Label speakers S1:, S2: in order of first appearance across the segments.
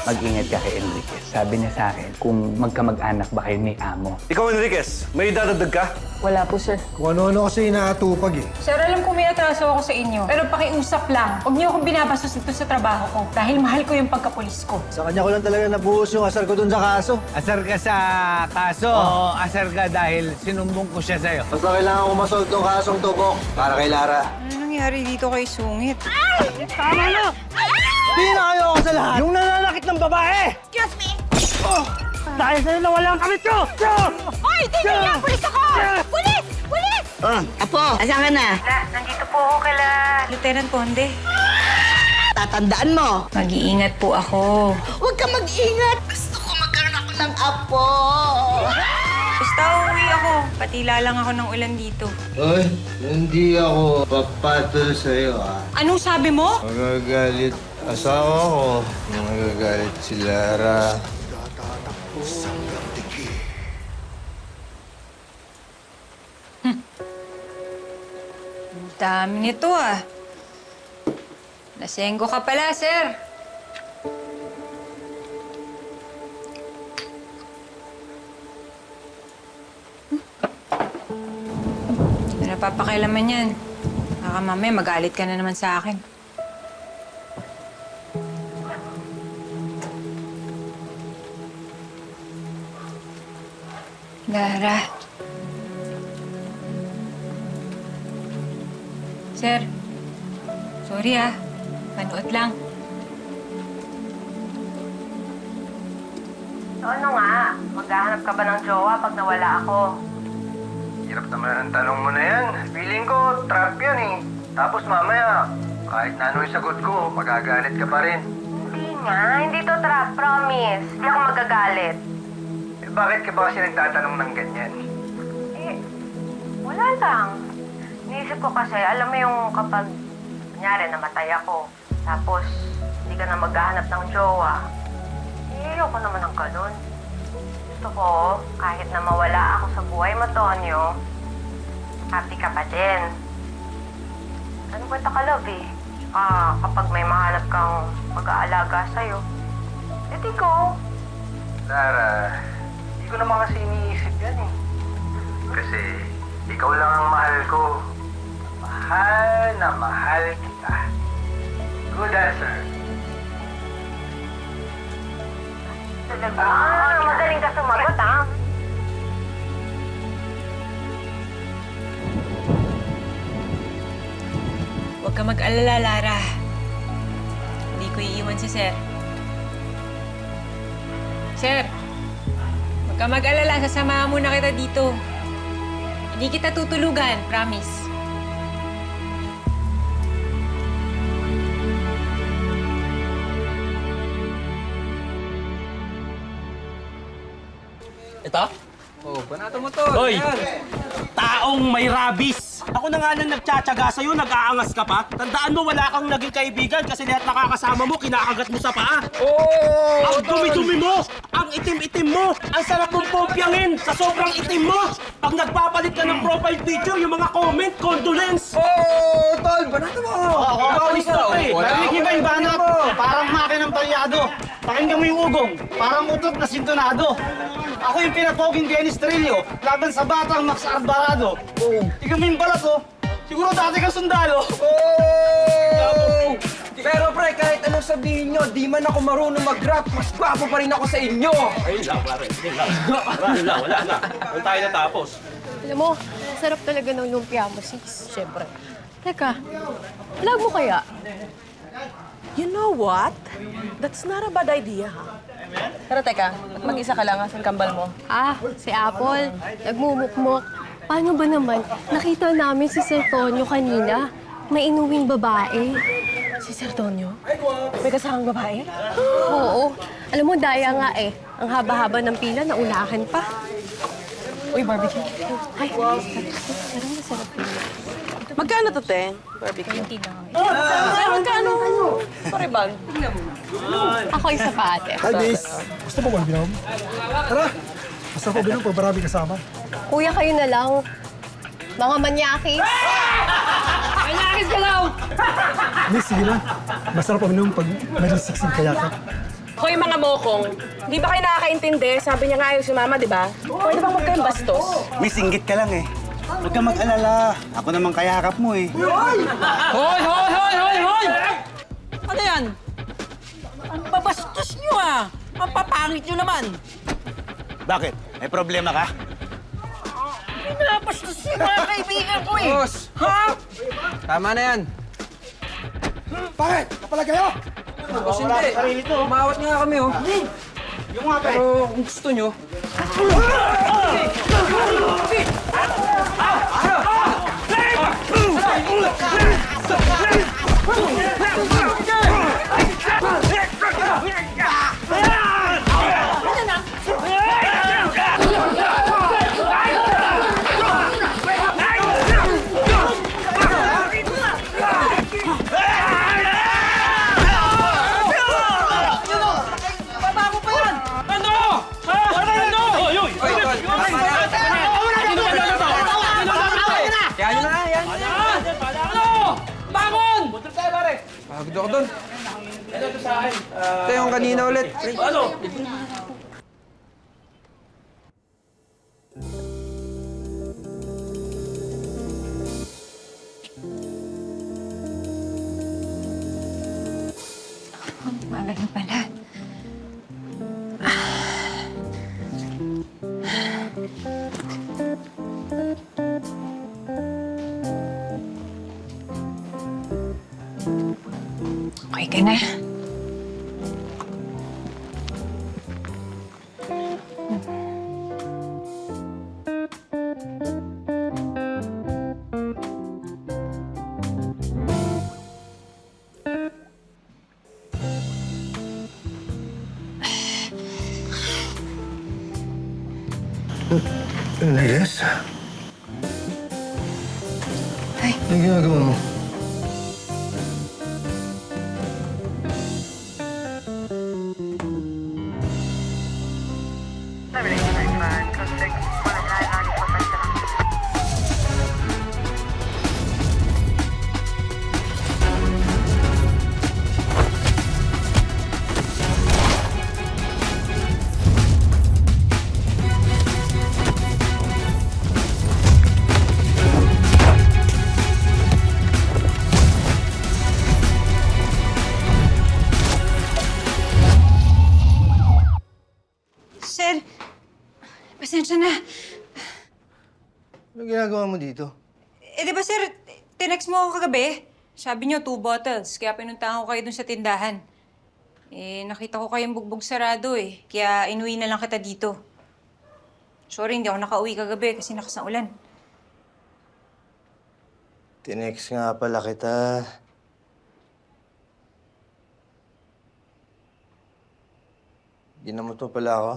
S1: mag-ingat ka kay Enriquez. Sabi niya sa akin kung magkamag-anak ba kayo ni Amo.
S2: Ikaw, Enriquez, may dadagdag ka?
S3: Wala po, sir.
S4: Kung ano-ano kasi inaatupag eh.
S3: Sir, alam ko may atraso ako sa inyo. Pero pakiusap lang. Huwag niyo akong binabastos dito sa trabaho ko dahil mahal ko yung pagkapulis ko.
S4: Sa kanya ko lang talaga nabuhos yung asar ko dun sa kaso.
S5: Asar ka sa kaso o asar ka dahil sinumbong ko siya sa'yo?
S4: Basta kailangan ko masolve tong kasong to, Bok. Para kay Lara.
S3: Ano nangyari dito kay Sungit?
S5: Tama na!
S4: Di na kayo ako sa lahat!
S5: Yung nananakit ng babae!
S6: Excuse me!
S5: Dahil sa'yo nawala ang kamit ko!
S6: Hoy! Tingnan! Pulis ako! Pulis! Pulis!
S7: Apo, asan ka na?
S3: Nandito po ako kala Lieutenant Conde.
S7: Tatandaan mo.
S3: Mag-iingat po ako.
S7: Huwag ka mag-ingat. Gusto ko magkaroon ako ng apo.
S3: Basta uuwi ako. Patila lang ako ng ulan dito.
S4: Hoy, hindi ako papatol sa'yo, ah.
S3: Anong sabi mo?
S4: Magagalit asawa ko. Magagalit si Lara.
S3: Ang dami nito ah. Lasenggo ka pala, sir. Ano napapakailaman yan? Baka mamaya magalit ka na naman sa akin. Lara. Sir, sorry ah. Panood lang.
S8: Ano nga? Maghahanap ka ba ng jowa pag nawala ako?
S2: Hirap naman ang tanong mo na yan. Feeling ko, trap yan eh. Tapos mamaya, kahit na ano yung sagot ko, magagalit ka pa rin.
S8: Hindi nga. Hindi to trap. Promise. Hindi ako magagalit.
S2: Eh, bakit ka ba kasi nagtatanong ng ganyan?
S8: Eh, wala lang. Iniisip ko kasi, alam mo yung kapag, kunyari, namatay ako, tapos hindi ka na maghahanap ng jowa, eh, ayoko naman ng ganun. Gusto ko, kahit na mawala ako sa buhay mo, Tonyo, happy ka pa din. Ano ba ka, love eh? Kapag may mahanap kang mag-aalaga sa'yo, edi go.
S2: Lara, hindi ko naman kasi iniisip yan eh. Kasi ikaw lang ang mahal ko. Mahal na mahal kita. Good answer.
S8: Talaga? Magaling ka sumagot, ha?
S3: Huwag ka mag-alala, Lara. Hindi ko iiwan si Sir. Sir, huwag ka mag-alala. Sasamahan muna kita dito. Hindi kita tutulugan, promise.
S9: Ito?
S5: Oh, banato mo to.
S9: Hoy! Taong may rabies! Ako na nga nang nagtsatsaga sa'yo, nag-aangas ka pa. Tandaan mo, wala kang naging kaibigan kasi lahat nakakasama mo, kinakagat mo sa paa.
S5: Oh!
S9: Ang dumi-dumi mo! Ang itim-itim mo! Ang sarap mong pompyangin sa sobrang itim mo! Pag nagpapalit ka ng profile picture, yung mga comment, condolence!
S5: Oh! Tol, banato mo!
S9: Nakakalis na pa eh!
S5: Narinig niyo ba yung banat?
S9: Parang makinang talyado. Pakinggan mo yung ugong. Parang utot na sintonado. Ako yung pinatoging Dennis Trillo laban sa batang Max Alvarado. Tingnan mo yung balat oh. Siguro dati kang sundalo.
S5: Oh! Pero pre, kahit anong sabihin nyo, di man ako marunong mag-rap, mas gwapo pa rin ako sa inyo!
S9: Ayun lang, pare. Ayun lang, wala na. Doon tayo natapos.
S6: Alam mo, sarap talaga ng lumpia mo, sis. Siyempre. Teka, vlog mo kaya?
S7: You know what? That's not a bad idea, ha? Pero teka, mag-isa ka lang, asan kambal mo?
S6: Ah, si Apple. Nagmumukmok. Paano ba naman? Nakita namin si Sir Tonyo kanina. May inuwing babae.
S7: Si Sir Tonyo? May kasamang babae?
S6: Oo. Alam mo, daya nga eh. Ang haba-haba ng pila, naunahan pa.
S7: Uy, barbecue.
S6: Ay, parang masarap yun.
S7: Magkano to, te? Barbecue.
S6: 20 lang.
S7: Magkano? Sorry, bag.
S6: Ako isa pa, ate.
S4: Hi, Miss. Gusto mo mag-binom? Tara! Basta po binom pag marami kasama.
S6: Kuya, kayo na lang. Mga manyakis. Manyakis ka lang!
S4: Miss, sige lang. Masarap po binom pag medyo siksig kaya ka.
S7: Hoy mga mokong, di ba kayo nakakaintindi? Sabi niya nga ayaw sumama, di ba? Pwede bang huwag kayong bastos?
S9: Miss, inggit ka lang eh. Huwag kang mag-alala. Ako naman kayakap mo eh.
S5: Hoy! Hoy! Ano yan? Ang babastos nyo ah! Ang papangit nyo naman!
S9: Bakit? May problema ka?
S5: Pinapastos yung mga kaibigan ko eh! Boss! Ha? Tama na yan.
S4: Bakit? Kapalag kayo?
S5: Boss, hindi. Umawat nga kami oh.
S9: Yung nga
S5: Pero kung gusto nyo... Kaya nyo na, yan. Bangon! Pagod ako doon. Ito yung kanina ulit.
S3: Umaga na pala. Okay ka na?
S4: Yes?
S3: Ay.
S4: Anong ginagawa mo?
S3: Sir, pasensya na.
S4: Anong ginagawa mo dito?
S3: Di ba sir, tinext mo ako kagabi? Sabi niyo 2 bottles, kaya pinuntahan ko kayo dun sa tindahan. Nakita ko kayong bugbog sarado kaya inuwi na lang kita dito. Sorry, hindi ako nakauwi kagabi kasi lakas ng ulan.
S10: Tinext nga pala kita. Ginamot mo pala ako.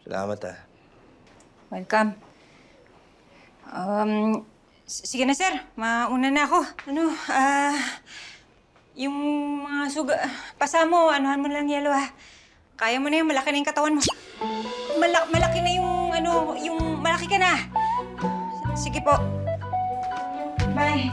S10: Salamat ah.
S3: Welcome. Sige na sir, mauna na ako. Yung mga suga... Pasa mo, anuhan mo lang yelo ha. Kaya mo na yun, malaki na yung katawan mo. Malaki na yung malaki ka na. Sige po. Bye.